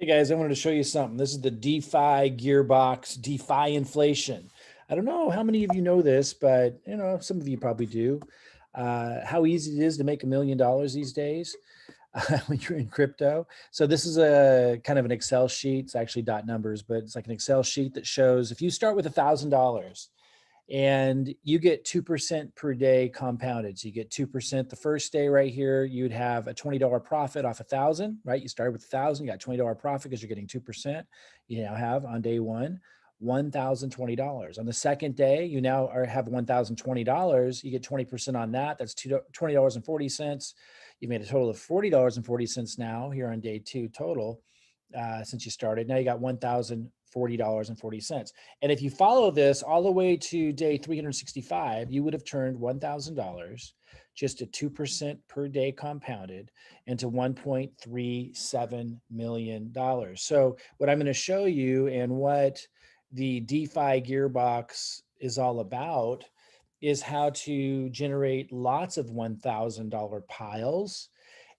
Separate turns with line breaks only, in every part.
Hey guys, I wanted to show you something. This is the DeFi Gearbox, DeFi inflation. I don't know how many of you know this, but some of you probably do. How easy it is to make $1 million these days when you're in crypto. So this is a kind of an Excel sheet. It's actually dot numbers, but it's like an Excel sheet that shows if you start with $1,000 and you get 2% per day compounded. So you get 2% the first day right here. You'd have a $20 profit off 1,000, right? You started with 1,000, you got $20 profit because you're getting 2%. You now have on day one, $1,020. On the second day, you now have $1,020. You get 20% on that. That's $20.40. You've made a total of $40.40 now here on day two total. Since you started. Now you got $1,040.40. And if you follow this all the way to day 365, you would have turned $1,000 just at 2% per day compounded into $1.37 million. So what I'm going to show you and what the DeFi Gearbox is all about is how to generate lots of $1,000 piles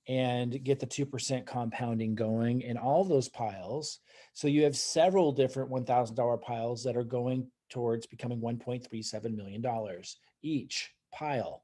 and get the 2% compounding going in all those piles. So you have several different $1,000 piles that are going towards becoming $1.37 million each pile.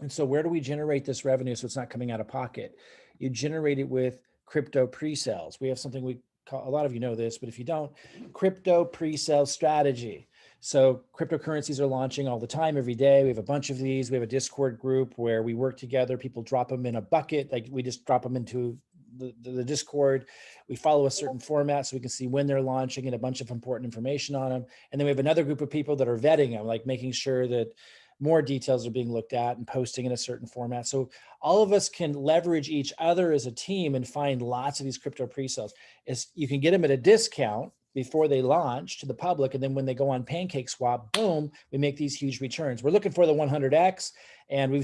And so where do we generate this revenue so it's not coming out of pocket? You generate it with crypto pre-sales. We have something we call, a lot of you know this, but if you don't, crypto pre-sale strategy. So cryptocurrencies are launching all the time, every day. We have a bunch of these. We have a Discord group where we work together. People drop them in a bucket. Like we just drop them into the Discord. We follow a certain format so we can see when they're launching and a bunch of important information on them. And then we have another group of people that are vetting them, like making sure that more details are being looked at and posting in a certain format. So all of us can leverage each other as a team and find lots of these crypto pre-sales. You can get them at a discount before they launch to the public. And then when they go on PancakeSwap, boom, we make these huge returns. We're looking for the 100X. And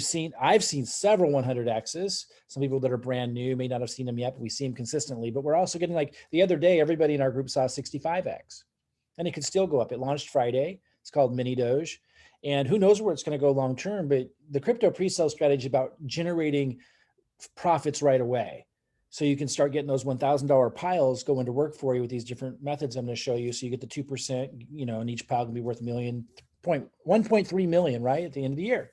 I've seen several 100Xs. Some people that are brand new may not have seen them yet, but we see them consistently. But we're also getting, like the other day, everybody in our group saw 65X. And it could still go up. It launched Friday. It's called Mini Doge. And who knows where it's going to go long term, but the crypto pre-sale strategy is about generating profits right away. So you can start getting those $1,000 piles going to work for you with these different methods I'm going to show you. So you get the 2%, and each pile can be worth 1.3 million, right, at the end of the year.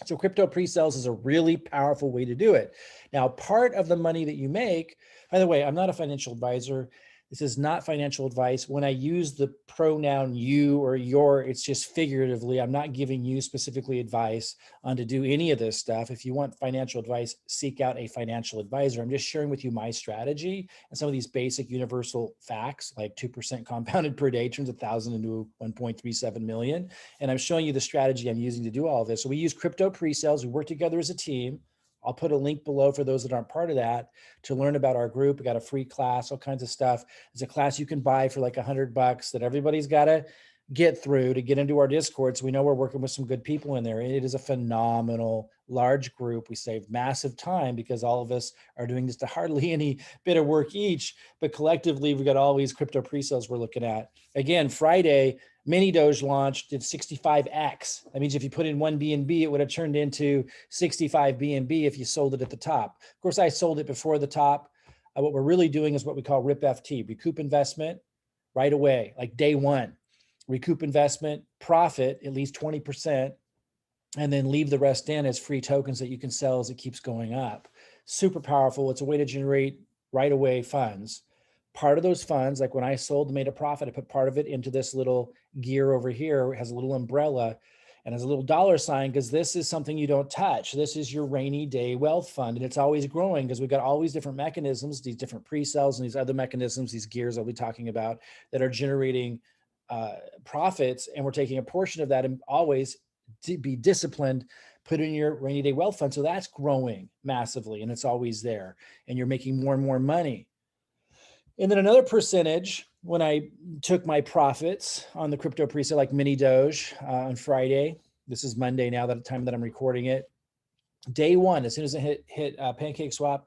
So crypto pre-sales is a really powerful way to do it. Now, part of the money that you make, by the way, I'm not a financial advisor. This is not financial advice. When I use the pronoun you or your, it's just figuratively. I'm not giving you specifically advice on to do any of this stuff. If you want financial advice, seek out a financial advisor. I'm just sharing with you my strategy and some of these basic universal facts, like 2% compounded per day turns 1,000 into 1.37 million. And I'm showing you the strategy I'm using to do all of this. So we use crypto pre-sales. We work together as a team. I'll put a link below for those that aren't part of that to learn about our group. We got a free class, all kinds of stuff. It's a class you can buy for like $100 that everybody's got to get through to get into our Discord. So we know we're working with some good people in there. It is a phenomenal large group. We save massive time because all of us are doing just hardly any bit of work each, but collectively we've got all these crypto pre-sales we're looking at. Again, Friday, Mini Doge launched, did 65X. That means if you put in one BNB, it would have turned into 65 BNB if you sold it at the top. Of course, I sold it before the top. What we're really doing is what we call RIP FT, recoup investment right away, like day one. Recoup investment, profit at least 20%, and then leave the rest in as free tokens that you can sell as it keeps going up. Super powerful. It's a way to generate right away funds. Part of those funds, like when I sold and made a profit, I put part of it into this little gear over here. It has a little umbrella and has a little dollar sign because this is something you don't touch. This is your rainy day wealth fund. And it's always growing because we've got all these different mechanisms, these different pre-sales and these other mechanisms, these gears I'll be talking about that are generating profits. And we're taking a portion of that and always to be disciplined, put in your rainy day wealth fund. So that's growing massively and it's always there and you're making more and more money. And then another percentage, when I took my profits on the crypto pre-sale, like Mini Doge on Friday, this is Monday now, that time that I'm recording it. Day one, as soon as it hit PancakeSwap,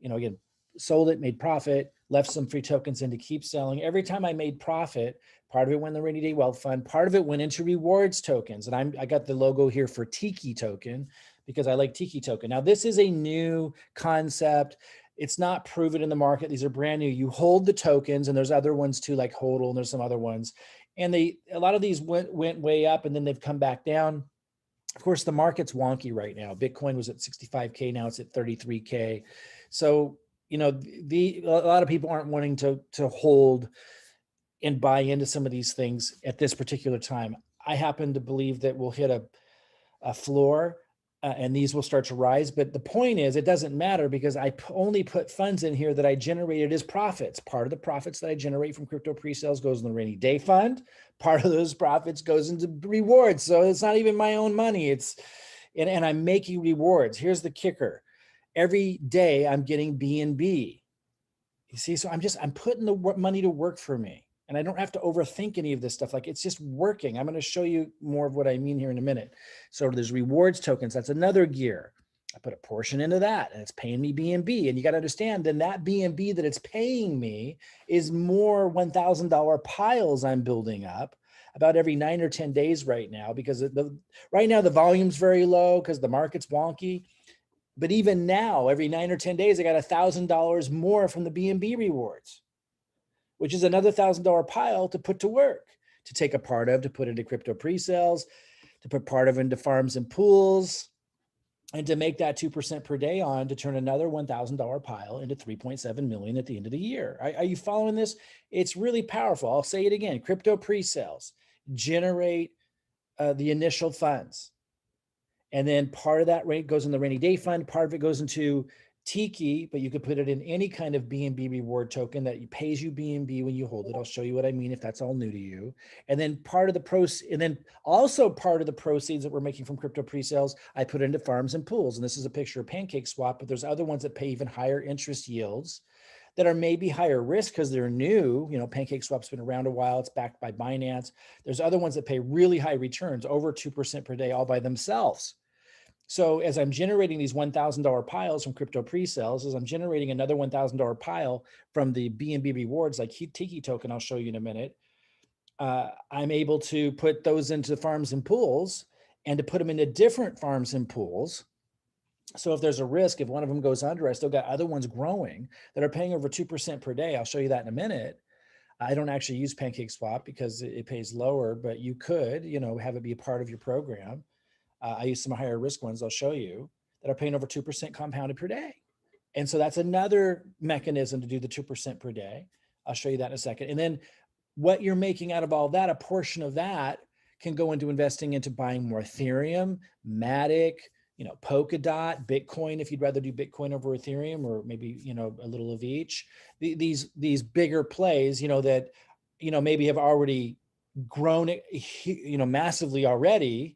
again, sold it, made profit, left some free tokens in to keep selling. Every time I made profit, part of it went in the rainy day wealth fund, part of it went into rewards tokens. And I got the logo here for TIKI token because I like TIKI token. Now, this is a new concept. It's not proven in the market. These are brand new. You hold the tokens, and there's other ones too, like HODL, and there's some other ones. And a lot of these went way up, and then they've come back down. Of course, the market's wonky right now. Bitcoin was at 65K. Now it's at 33K. So, you know, a lot of people aren't wanting to hold and buy into some of these things at this particular time. I happen to believe that we'll hit a floor and these will start to rise. But the point is, it doesn't matter because I only put funds in here that I generated as profits. Part of the profits that I generate from crypto pre-sales goes in the rainy day fund. Part of those profits goes into rewards. So it's not even my own money. And I'm making rewards. Here's the kicker. Every day I'm getting BNB. You see, so I'm putting the money to work for me. And I don't have to overthink any of this stuff. Like, it's just working. I'm going to show you more of what I mean here in a minute. So there's rewards tokens. That's another gear. I put a portion into that and it's paying me BNB. And you got to understand, then that BNB that it's paying me is more $1,000 piles I'm building up about every 9 or 10 days right now, because right now the volume's very low because the market's wonky. But even now, every 9 or 10 days, I got $1,000 more from the BNB rewards, which is another $1,000 pile to put to work, to take a part of, to put into crypto pre-sales, to put part of into farms and pools, and to make that 2% per day on to turn another $1,000 pile into 3.7 million at the end of the year. Are you following this? It's really powerful. I'll say it again. Crypto pre-sales generate the initial funds. And then part of that rate goes in the rainy day fund. Part of it goes into TIKI, but you could put it in any kind of BNB reward token that pays you BNB when you hold it. I'll show you what I mean if that's all new to you. And then part of the proceeds that we're making from crypto pre-sales, I put into farms and pools. And this is a picture of Pancake Swap, but there's other ones that pay even higher interest yields that are maybe higher risk because they're new. You know, Pancake Swap's been around a while. It's backed by Binance. There's other ones that pay really high returns, over 2% per day, all by themselves. So as I'm generating these $1,000 piles from crypto pre-sales, as I'm generating another $1,000 pile from the BNB rewards like Tiki token, I'll show you in a minute, I'm able to put those into farms and pools and to put them into different farms and pools. So if there's a risk, if one of them goes under, I still got other ones growing that are paying over 2% per day. I'll show you that in a minute. I don't actually use Pancake Swap because it pays lower, but you could, you know, have it be a part of your program. I use some higher risk ones I'll show you that are paying over 2% compounded per day. And so that's another mechanism to do the 2% per day. I'll show you that in a second. And then what you're making out of all that, a portion of that can go into investing into buying more Ethereum, Matic, you know, Polkadot, Bitcoin, if you'd rather do Bitcoin over Ethereum, or maybe, you know, a little of each. These bigger plays, you know, that, you know, maybe have already grown, you know, massively already.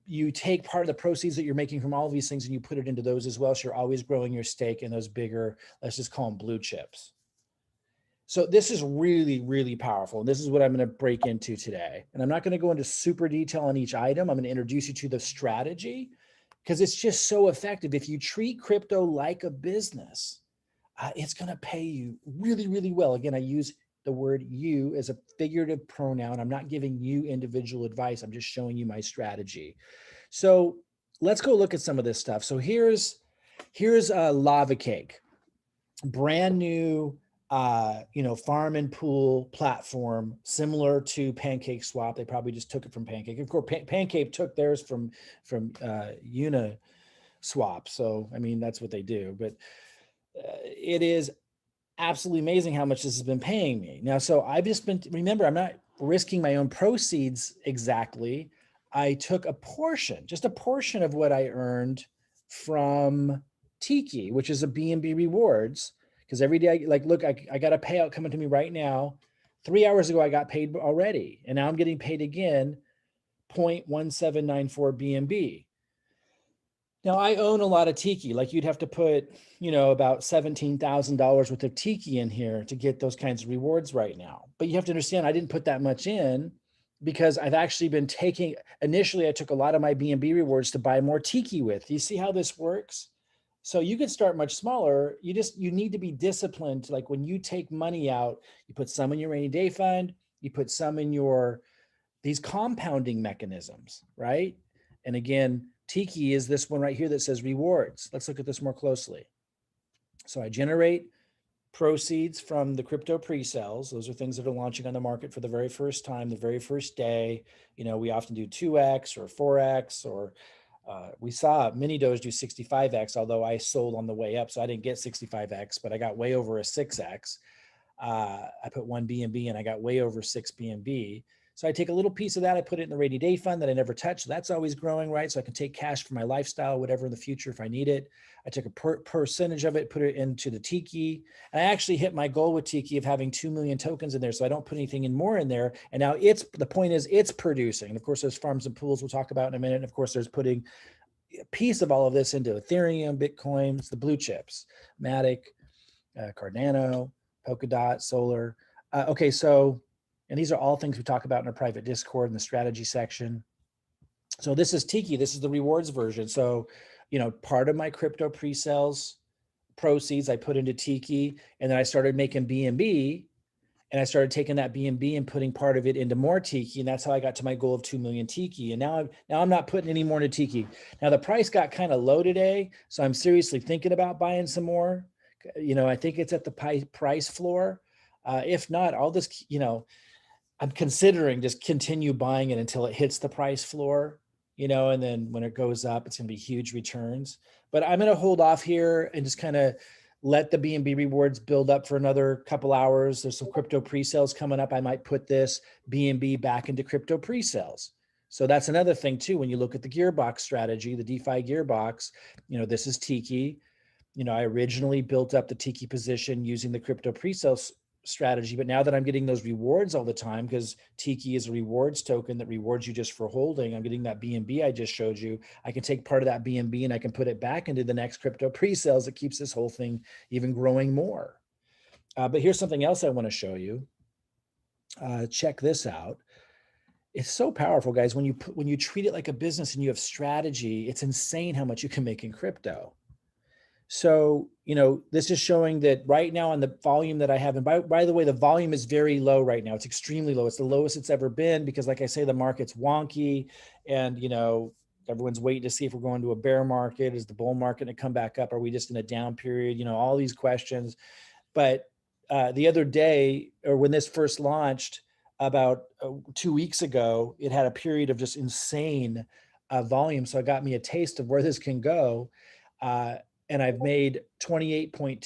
You take part of the proceeds that you're making from all of these things and you put it into those as well. So you're always growing your stake in those bigger, let's just call them blue chips. So this is really, really powerful. And this is what I'm going to break into today. And I'm not going to go into super detail on each item. I'm going to introduce you to the strategy because it's just so effective. If you treat crypto like a business, it's going to pay you really, really well. Again, I use the word you as a figurative pronoun. I'm not giving you individual advice. I'm just showing you my strategy. So let's go look at some of this stuff. So here's a lava cake, brand new, you know, farm and pool platform, similar to Pancake Swap. They probably just took it from Pancake. Of course, Pancake took theirs from Uniswap. So, I mean, that's what they do, but it is absolutely amazing how much this has been paying me. Now, so I've just been, remember, I'm not risking my own proceeds exactly. I took a portion, just a portion of what I earned from Tiki, which is a BNB rewards. Because every day, look, I got a payout coming to me right now. 3 hours ago, I got paid already. And now I'm getting paid again, 0.1794 BNB. Now I own a lot of Tiki, like you'd have to put, you know, about $17,000 worth of Tiki in here to get those kinds of rewards right now. But you have to understand, I didn't put that much in because I've actually been taking, initially I took a lot of my BNB rewards to buy more Tiki with. You see how this works? So you could start much smaller. You need to be disciplined. Like when you take money out, you put some in your rainy day fund, you put some in these compounding mechanisms, right? And again, Tiki is this one right here that says rewards. Let's look at this more closely. So I generate proceeds from the crypto pre-sales. Those are things that are launching on the market for the very first time, the very first day. You know, we often do 2x or 4x, or we saw mini Doge do 65x, although I sold on the way up. So I didn't get 65x, but I got way over a 6x. I put one BNB and I got way over 6 BNB. So I take a little piece of that, I put it in the rainy day fund that I never touch. So that's always growing, right? So I can take cash for my lifestyle, whatever in the future if I need it. I took a percentage of it, put it into the TIKI. And I actually hit my goal with TIKI of having 2 million tokens in there. So I don't put anything in more in there. And now the point is it's producing. And of course, there's farms and pools we'll talk about in a minute. And of course, there's putting a piece of all of this into Ethereum, Bitcoins, the blue chips, Matic, Cardano, Polkadot, Solar. Okay, so, and these are all things we talk about in our private Discord in the strategy section. So this is TIKI. This is the rewards version. So, you know, part of my crypto pre-sales proceeds I put into TIKI, and then I started making BNB, and I started taking that BNB and putting part of it into more TIKI, and that's how I got to my goal of 2 million TIKI. And now I'm not putting any more into TIKI. Now the price got kind of low today, so I'm seriously thinking about buying some more. You know, I think it's at the price floor. If not, I'll just, you know, I'm considering just continue buying it until it hits the price floor, you know, and then when it goes up, it's going to be huge returns. But I'm going to hold off here and just kind of let the BNB rewards build up for another couple hours. There's some crypto pre-sales coming up. I might put this BNB back into crypto pre-sales. So that's another thing too. When you look at the Gearbox strategy, the DeFi Gearbox, you know, this is TIKI. You know, I originally built up the TIKI position using the crypto pre-sales strategy, but now that I'm getting those rewards all the time, because TIKI is a rewards token that rewards you just for holding, I'm getting that BNB I just showed you. I can take part of that BNB and I can put it back into the next crypto pre-sales that keeps this whole thing even growing more. But here's something else I want to show you. Check this out. It's so powerful, guys. When you treat it like a business and you have strategy, it's insane how much you can make in crypto. So, you know, this is showing that right now on the volume that I have, and by the way, the volume is very low right now. It's extremely low. It's the lowest it's ever been because, like I say, the market's wonky, and, you know, everyone's waiting to see if we're going to a bear market. Is the bull market going to come back up? Are we just in a down period? You know, all these questions. But the other day, or when this first launched about 2 weeks ago, it had a period of just insane volume. So it got me a taste of where this can go. And I've made 28.29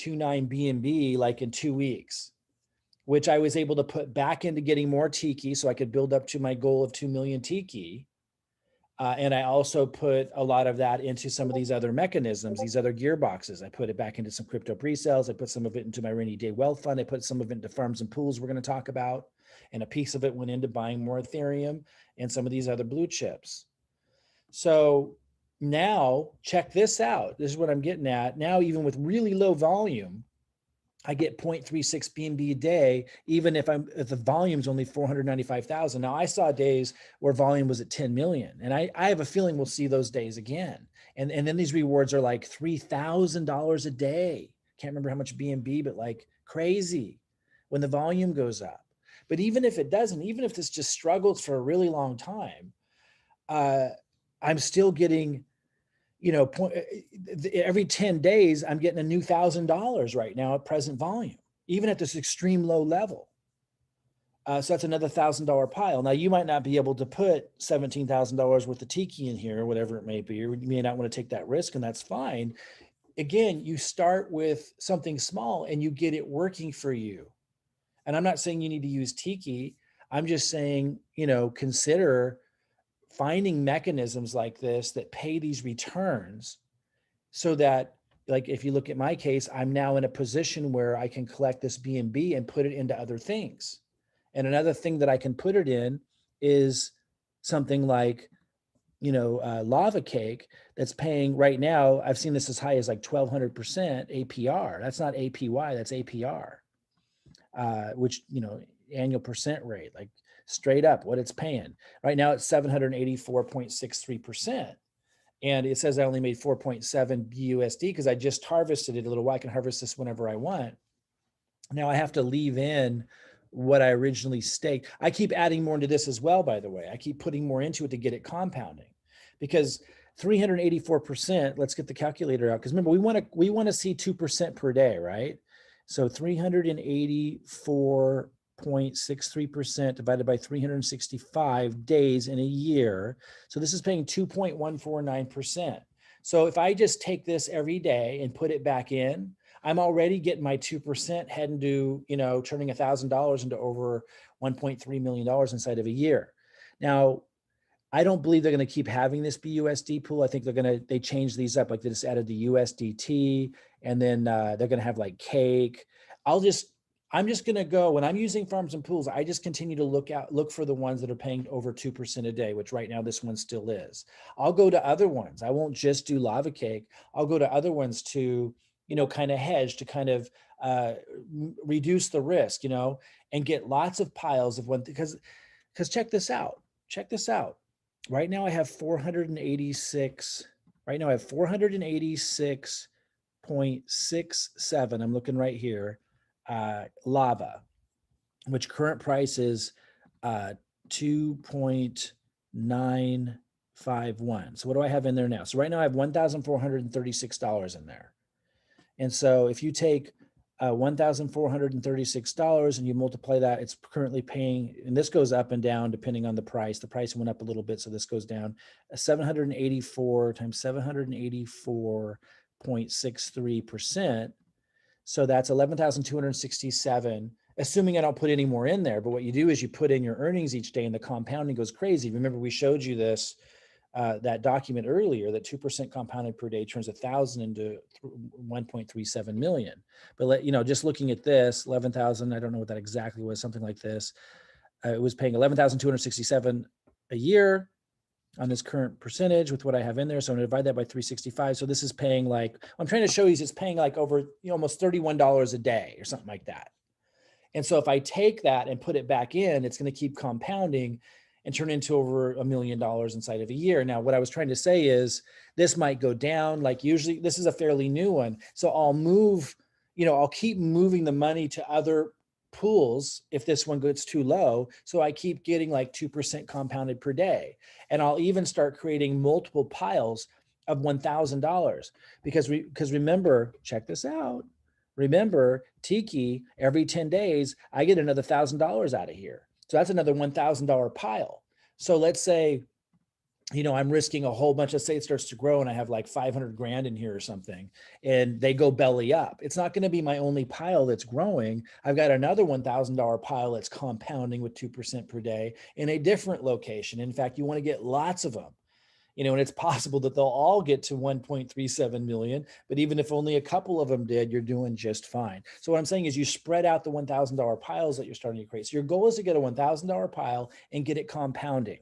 BNB like in 2 weeks, which I was able to put back into getting more TIKI so I could build up to my goal of 2 million TIKI. And I also put a lot of that into some of these other mechanisms, these other gearboxes. I put it back into some crypto pre-sales. I put some of it into my rainy day wealth fund. I put some of it into farms and pools we're going to talk about. And a piece of it went into buying more Ethereum and some of these other blue chips. So now check this out. This is what I'm getting at. Now, even with really low volume, I get 0.36 BNB a day, even if the volume's only 495,000. Now I saw days where volume was at 10 million. And I have a feeling we'll see those days again. And then these rewards are like $3,000 a day. Can't remember how much BNB, but like crazy when the volume goes up. But even if it doesn't, even if this just struggles for a really long time, I'm still getting, you know, every 10 days, I'm getting a new $1,000 right now at present volume, even at this extreme low level. So that's another $1,000 pile. Now you might not be able to put $17,000 worth of TIKI in here, or whatever it may be, or you may not want to take that risk, and that's fine. Again, you start with something small and you get it working for you. And I'm not saying you need to use TIKI. I'm just saying, you know, consider finding mechanisms like this that pay these returns so that, like, if you look at my case, I'm now in a position where I can collect this BNB and put it into other things. And another thing that I can put it in is something like, you know, Lava Cake that's paying right now. I've seen this as high as like 1,200% APR. That's not APY, that's APR, which, you know, annual percent rate, like straight up what it's paying. Right now it's 784.63%. And it says I only made 4.7 BUSD because I just harvested it a little while. I can harvest this whenever I want. Now I have to leave in what I originally staked. I keep adding more into this as well, by the way. I keep putting more into it to get it compounding, because 384%. Let's get the calculator out. Because remember, we want to see 2% per day, right? So 384.63% divided by 365 days in a year. So this is paying 2.149%. So if I just take this every day and put it back in, I'm already getting my 2% heading to, turning $1,000 into over $1.3 million inside of a year. Now, I don't believe they're going to keep having this BUSD pool. I think they change these up. Like they just added the USDT, and then they're going to have like cake. I'm just going to go, when I'm using farms and pools, I just continue to look for the ones that are paying over 2% a day, which right now this one still is. I'll go to other ones. I won't just do lava cake. I'll go to other ones to, kind of hedge, to kind of reduce the risk, and get lots of piles of one, because check this out. Right now I have 486. Right now I have 486.67. I'm looking right here. Lava, which current price is 2.951. So what do I have in there now? So right now I have $1,436 in there. And so if you take $1,436 and you multiply that, it's currently paying, and this goes up and down depending on the price. The price went up a little bit, so this goes down. 784 times 784.63%. So that's 11,267, assuming I don't put any more in there. But what you do is you put in your earnings each day, and the compounding goes crazy. Remember, we showed you this, that document earlier, that 2% compounded per day turns 1,000 into 1.37 million. But just looking at this, 11,000, I don't know what that exactly was, something like this. It was paying 11,267 a year on this current percentage with what I have in there. So I'm going to divide that by 365. So this is paying like, I'm trying to show you, it's paying like over, almost $31 a day or something like that. And so if I take that and put it back in, it's going to keep compounding and turn into over $1 million inside of a year. Now, what I was trying to say is this might go down. Like usually this is a fairly new one. So I'll move, I'll keep moving the money to other pools if this one gets too low. So I keep getting like 2% compounded per day. And I'll even start creating multiple piles of $1,000 because remember, check this out. Remember, Tiki, every 10 days, I get another $1,000 out of here. So that's another $1,000 pile. So let's say, I'm risking a whole bunch. Let's say it starts to grow and I have like 500 grand in here or something, and they go belly up. It's not going to be my only pile that's growing. I've got another $1,000 pile that's compounding with 2% per day in a different location. In fact, you want to get lots of them. And it's possible that they'll all get to 1.37 million, but even if only a couple of them did, you're doing just fine. So what I'm saying is you spread out the $1,000 piles that you're starting to create. So your goal is to get a $1,000 pile and get it compounding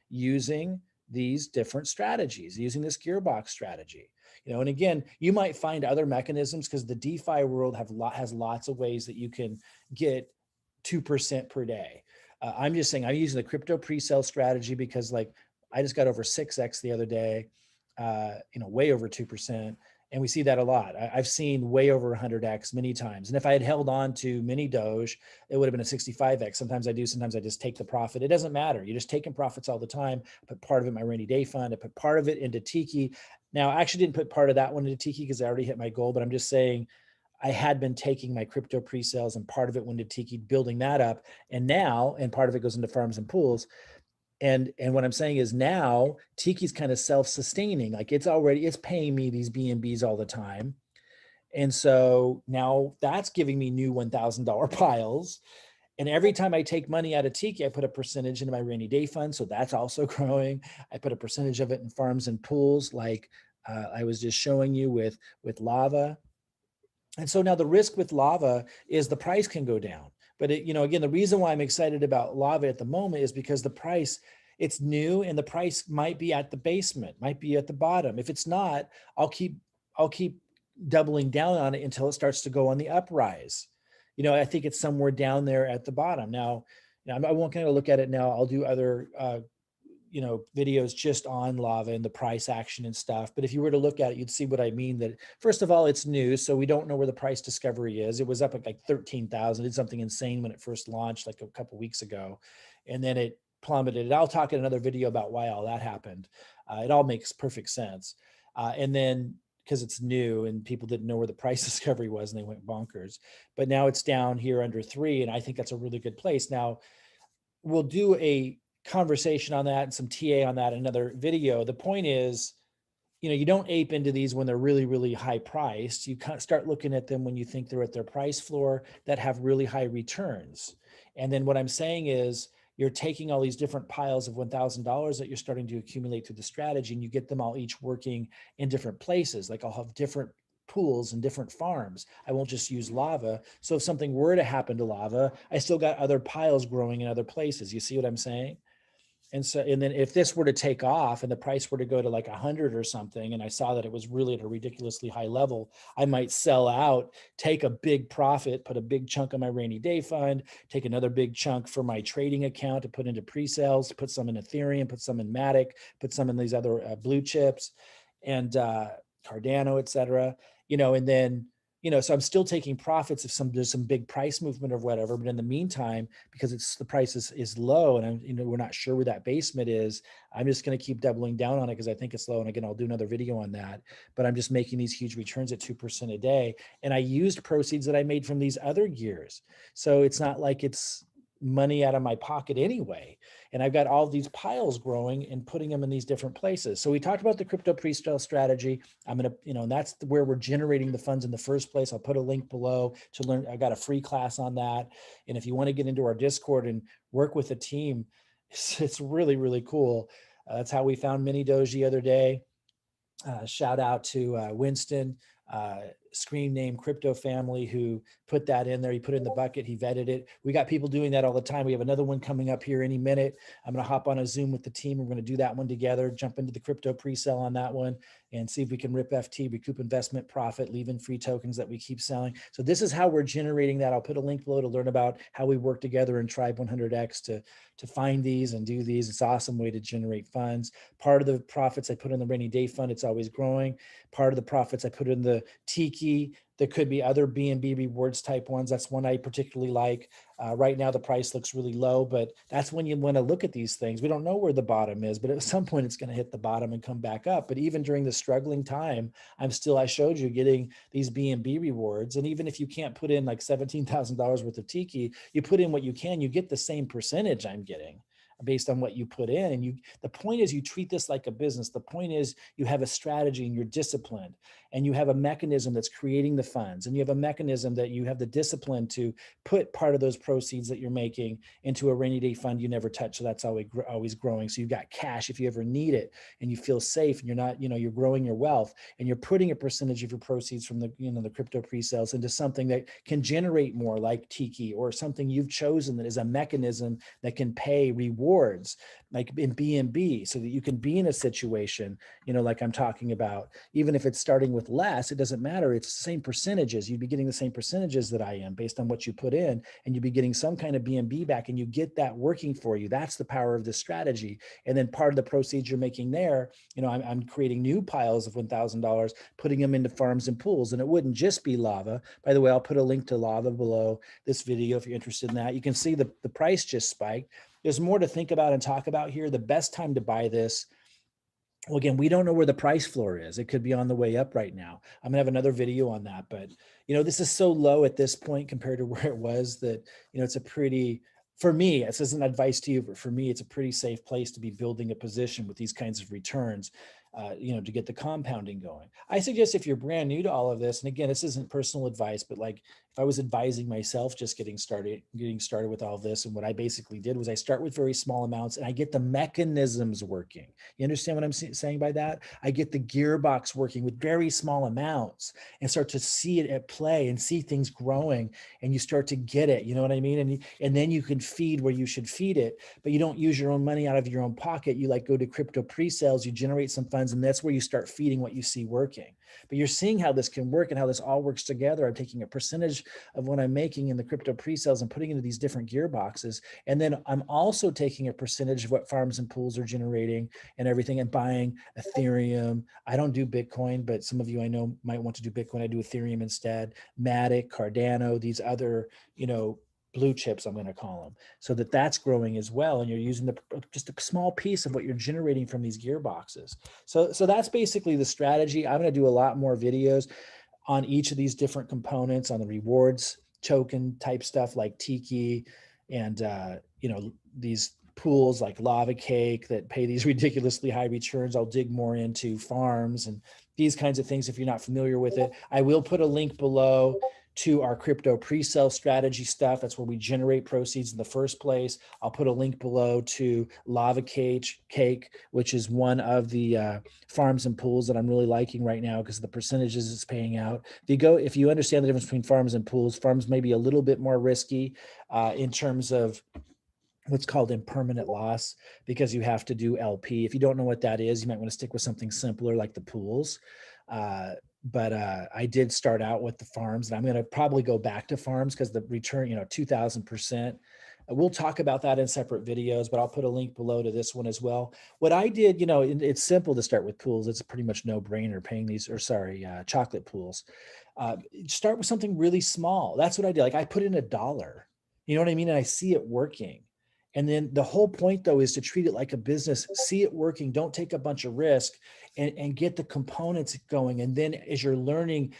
using these different strategies, using this gearbox strategy. And again, you might find other mechanisms because the DeFi world has lots of ways that you can get 2% per day. I'm just saying I'm using the crypto pre-sale strategy because I just got over 6x the other day, way over 2%. And we see that a lot. I've seen way over 100x many times. And if I had held on to mini Doge, it would have been a 65x. Sometimes I do, sometimes I just take the profit. It doesn't matter. You're just taking profits all the time. I put part of it in my rainy day fund. I put part of it into Tiki. Now, I actually didn't put part of that one into Tiki because I already hit my goal, but I'm just saying I had been taking my crypto pre-sales and part of it went into Tiki, building that up. And part of it goes into farms and pools. And what I'm saying is now Tiki's kind of self-sustaining. Like it's paying me these BNBs all the time. And so now that's giving me new $1,000 piles. And every time I take money out of Tiki, I put a percentage into my rainy day fund. So that's also growing. I put a percentage of it in farms and pools, like I was just showing you with lava. And so now the risk with lava is the price can go down. But again, the reason why I'm excited about lava at the moment is because the price, it's new and the price might be at the basement, might be at the bottom. If it's not, I'll keep doubling down on it until it starts to go on the uprise. I think it's somewhere down there at the bottom. Now, I won't kind of look at it now. I'll do other videos just on lava and the price action and stuff. But if you were to look at it, you'd see what I mean. That first of all, it's new. So we don't know where the price discovery is. It was up at like 13,000. It did something insane when it first launched like a couple of weeks ago. And then it plummeted. I'll talk in another video about why all that happened. It all makes perfect sense. And then because it's new and people didn't know where the price discovery was and they went bonkers. But now it's down here under 3, and I think that's a really good place. Now, we'll do a conversation on that and some TA on that in another video. The point is, you don't ape into these when they're really, really high priced. You kind of start looking at them when you think they're at their price floor that have really high returns. And then what I'm saying is, you're taking all these different piles of $1,000 that you're starting to accumulate through the strategy, and you get them all each working in different places. Like I'll have different pools and different farms. I won't just use lava. So if something were to happen to lava, I still got other piles growing in other places. You see what I'm saying? And then if this were to take off and the price were to go to like 100 or something, and I saw that it was really at a ridiculously high level, I might sell out, take a big profit, put a big chunk of my rainy day fund, take another big chunk for my trading account to put into pre-sales, put some in Ethereum, put some in Matic, put some in these other blue chips and Cardano, et cetera, and then, so I'm still taking profits if there's some big price movement or whatever. But in the meantime, because the price is low and we're not sure where that basement is, I'm just going to keep doubling down on it because I think it's low. And again, I'll do another video on that, but I'm just making these huge returns at 2% a day. And I used proceeds that I made from these other gears. So it's not like it's money out of my pocket anyway. And I've got all these piles growing and putting them in these different places. So we talked about the crypto pre-sale strategy. I'm going to, and that's where we're generating the funds in the first place. I'll put a link below to learn. I got a free class on that. And if you want to get into our Discord and work with a team, it's really, really cool. That's how we found Mini Doge the other day. Shout out to Winston, screen name Crypto Family, who put that in there. He put it in the bucket. He vetted it. We got people doing that all the time. We have another one coming up here any minute. I'm going to hop on a Zoom with the team. We're going to do that one together, jump into the crypto pre-sale on that one and see if we can rip FT, recoup investment profit, leave in free tokens that we keep selling. So this is how we're generating that. I'll put a link below to learn about how we work together in Tribe 100X to find these and do these. It's an awesome way to generate funds. Part of the profits I put in the rainy day fund, it's always growing. Part of the profits I put in the TIKI. There could be other BNB rewards type ones. That's one I particularly like. Right now, the price looks really low, but that's when you want to look at these things. We don't know where the bottom is, but at some point it's going to hit the bottom and come back up. But even during the struggling time, I showed you getting these BNB rewards. And even if you can't put in like $17,000 worth of TIKI, you put in what you can, you get the same percentage I'm getting based on what you put in. And the point is you treat this like a business. The point is you have a strategy and you're disciplined and you have a mechanism that's creating the funds and you have a mechanism that you have the discipline to put part of those proceeds that you're making into a rainy day fund you never touch. So that's always growing. So you've got cash if you ever need it and you feel safe and you're not, you're growing your wealth and you're putting a percentage of your proceeds from the, the crypto pre-sales into something that can generate more like TIKI or something you've chosen that is a mechanism that can pay rewards like in BNB so that you can be in a situation, like I'm talking about, even if it's starting with less, it doesn't matter. It's the same percentages. You'd be getting the same percentages that I am based on what you put in, and you'd be getting some kind of BNB back and you get that working for you. That's the power of this strategy. And then part of the proceeds you're making there, I'm creating new piles of $1,000, putting them into farms and pools. And it wouldn't just be lava. By the way, I'll put a link to lava below this video if you're interested in that. You can see the price just spiked. There's more to think about and talk about here. The best time to buy this, well, again, we don't know where the price floor is. It could be on the way up right now. I'm gonna have another video on that, but this is so low at this point compared to where it was that, it's a pretty, for me, this isn't advice to you, but for me, it's a pretty safe place to be building a position with these kinds of returns, to get the compounding going. I suggest if you're brand new to all of this, and again, this isn't personal advice, but like if I was advising myself just getting started with all this, and what I basically did was I start with very small amounts and I get the mechanisms working. You understand what I'm saying by that? I get the gearbox working with very small amounts and start to see it at play and see things growing, and you start to get it, you know what I mean? And then you can feed where you should feed it, but you don't use your own money out of your own pocket. You like go to crypto pre-sales, you generate some funds, and that's where you start feeding what you see working. But you're seeing how this can work and how this all works together. I'm taking a percentage of what I'm making in the crypto pre-sales and putting into these different gearboxes. And then I'm also taking a percentage of what farms and pools are generating and everything and buying Ethereum. I don't do Bitcoin, but some of you I know might want to do Bitcoin. I do Ethereum instead. Matic, Cardano, these other, blue chips, I'm going to call them, so that that's growing as well. And you're using just a small piece of what you're generating from these gearboxes. So that's basically the strategy. I'm going to do a lot more videos on each of these different components, on the rewards token type stuff like Tiki, and these pools like Lava Cake that pay these ridiculously high returns. I'll dig more into farms and these kinds of things if you're not familiar with it. I will put a link below to our crypto pre-sale strategy stuff. That's where we generate proceeds in the first place. I'll put a link below to Lava Cake, which is one of the farms and pools that I'm really liking right now because of the percentages it's paying out. If you understand the difference between farms and pools, farms may be a little bit more risky in terms of what's called impermanent loss, because you have to do LP. If you don't know what that is, you might want to stick with something simpler like the pools. But I did start out with the farms, and I'm going to probably go back to farms because the return, 2000%. We'll talk about that in separate videos, but I'll put a link below to this one as well. What I did, it's simple to start with pools. It's pretty much no brainer paying these, chocolate pools. Start with something really small. That's what I did. Like I put in $1. You know what I mean? And I see it working. And then the whole point, though, is to treat it like a business, see it working, don't take a bunch of risk, and get the components going. And then as you're learning,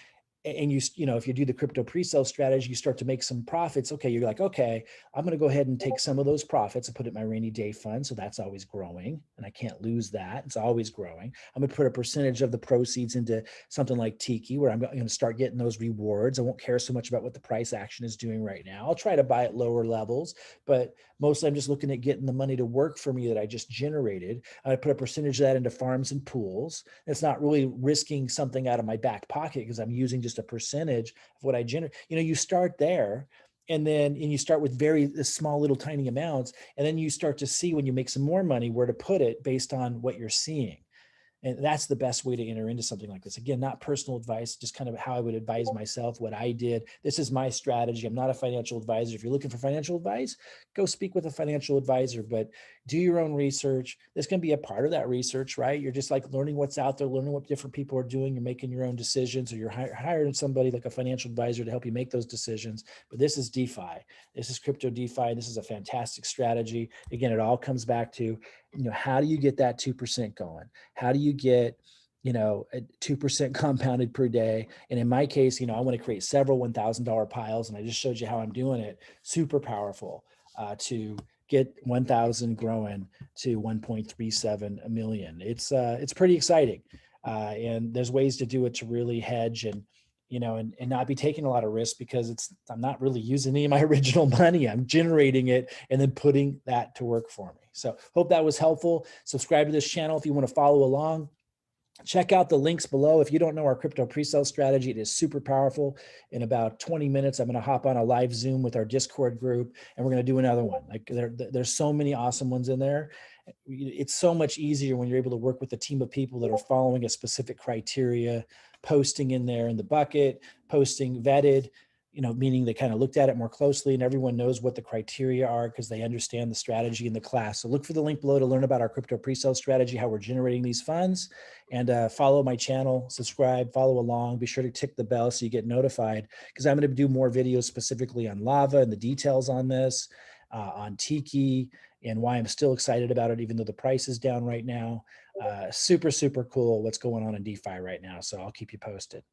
and if you do the crypto pre-sale strategy, you start to make some profits. Okay, you're like, okay, I'm going to go ahead and take some of those profits and put it in my rainy day fund. So that's always growing, and I can't lose that. It's always growing. I'm going to put a percentage of the proceeds into something like Tiki, where I'm going to start getting those rewards. I won't care so much about what the price action is doing right now. I'll try to buy at lower levels, but mostly I'm just looking at getting the money to work for me that I just generated. I put a percentage of that into farms and pools. It's not really risking something out of my back pocket because I'm using just a percentage of what I generate. You start there, and you start with very small little tiny amounts, and then you start to see when you make some more money where to put it based on what you're seeing. And that's the best way to enter into something like this. Again, not personal advice, just kind of how I would advise myself, what I did. This is my strategy. I'm not a financial advisor. If you're looking for financial advice, go speak with a financial advisor, but do your own research. This can be a part of that research, right? You're just like learning what's out there, learning what different people are doing. You're making your own decisions, or you're hiring somebody like a financial advisor to help you make those decisions. But this is DeFi. This is crypto DeFi. This is a fantastic strategy. Again, it all comes back to, how do you get that 2% going? How do you get, a 2% compounded per day? And in my case, I want to create several $1,000 piles. And I just showed you how I'm doing it. Super powerful to get 1,000 growing to 1.37 million. It's pretty exciting. And there's ways to do it to really hedge and not be taking a lot of risk, because I'm not really using any of my original money. I'm generating it and then putting that to work for me. So hope that was helpful. Subscribe to this channel if you want to follow along. Check out the links below. If you don't know our crypto pre-sale strategy, it is super powerful. In about 20 minutes, I'm going to hop on a live Zoom with our Discord group, and we're going to do another one. Like there's so many awesome ones in there. It's so much easier when you're able to work with a team of people that are following a specific criteria, posting in there in the bucket, posting vetted, meaning they kind of looked at it more closely, and everyone knows what the criteria are because they understand the strategy in the class. So look for the link below to learn about our crypto pre-sale strategy, how we're generating these funds, and follow my channel, subscribe, follow along. Be sure to tick the bell so you get notified, because I'm going to do more videos specifically on Lava and the details on this, on Tiki, and why I'm still excited about it, even though the price is down right now. Super, super cool what's going on in DeFi right now. So I'll keep you posted.